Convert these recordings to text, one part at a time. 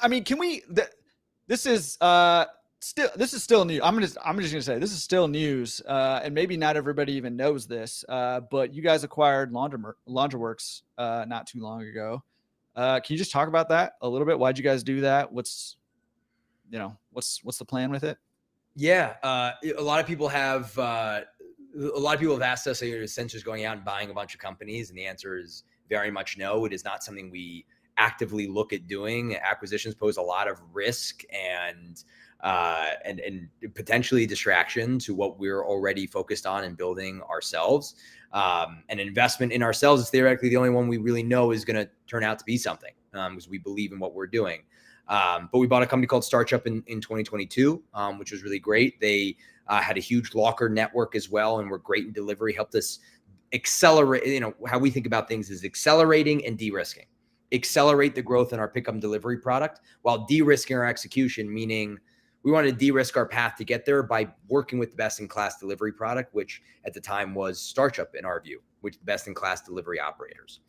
I mean, can we? This is still new. I'm just gonna say this is still news, and maybe not everybody even knows this. But you guys acquired Laundroworks not too long ago. Can you just talk about that a little bit? Why'd you guys do that? What's the plan with it? Yeah, a lot of people have asked us, are Sensors going out and buying a bunch of companies? And the answer is very much no. It is not something we actively look at doing. Acquisitions pose a lot of risk and potentially distraction to what we're already focused on and building ourselves. An investment in ourselves is theoretically the only one we really know is going to turn out to be something, because we believe in what we're doing. But we bought a company called Startup in 2022, which was really great. They had a huge locker network as well, and were great in delivery, helped us accelerate. How we think about things is accelerating and de-risking. Accelerate the growth in our pickup and delivery product while de-risking our execution, meaning we wanted to de-risk our path to get there by working with the best-in-class delivery product, which at the time was Startup in our view, which the best-in-class delivery operators.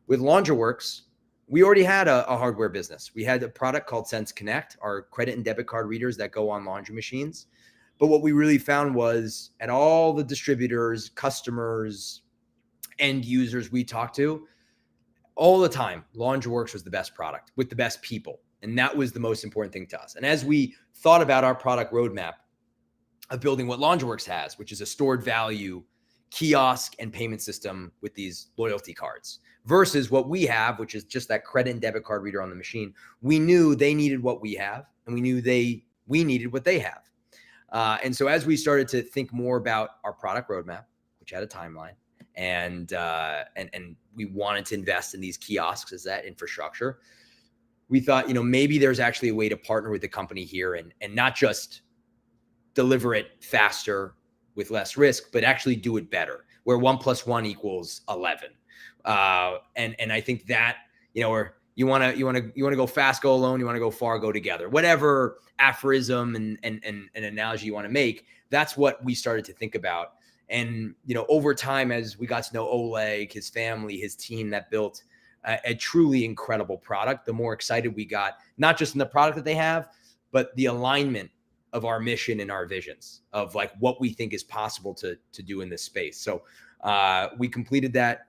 With Laundroworks, we already had a hardware business. We had a product called Sense Connect, our credit and debit card readers that go on laundry machines. But what we really found was at all the distributors, customers, end users we talked to, all the time, Laundroworks was the best product with the best people. And that was the most important thing to us. And as we thought about our product roadmap of building what Laundroworks has, which is a stored value kiosk and payment system with these loyalty cards, versus what we have, which is just that credit and debit card reader on the machine, we knew they needed what we have, and we knew we needed what they have. And so as we started to think more about our product roadmap, which had a timeline, and we wanted to invest in these kiosks as that infrastructure, we thought, maybe there's actually a way to partner with the company here and not just deliver it faster with less risk, but actually do it better, where 1 + 1 = 11. And I think that, or you want to go fast, go alone. You want to go far, go together. Whatever aphorism and analogy you want to make, that's what we started to think about. And over time, as we got to know Oleg, his family, his team that built a truly incredible product, the more excited we got, not just in the product that they have, but the alignment of our mission and our visions of like what we think is possible to do in this space. So we completed that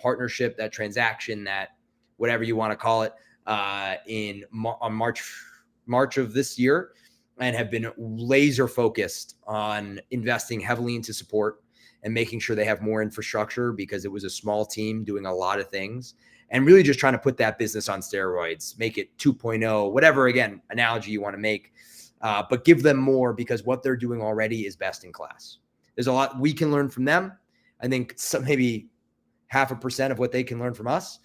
partnership, that transaction, that whatever you want to call it, on March of this year, and have been laser focused on investing heavily into support and making sure they have more infrastructure, because it was a small team doing a lot of things, and really just trying to put that business on steroids, make it 2.0, whatever, again, analogy you want to make, but give them more, because what they're doing already is best in class. There's a lot we can learn from them. I think maybe 0.5% of what they can learn from us.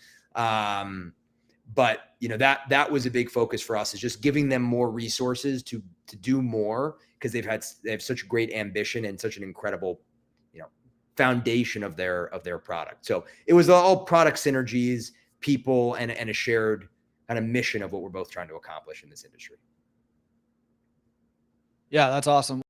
But that was a big focus for us, is just giving them more resources to do more, because they have such great ambition and such an incredible, foundation of their product. So it was all product synergies, people, and a shared kind of mission of what we're both trying to accomplish in this industry. Yeah, that's awesome.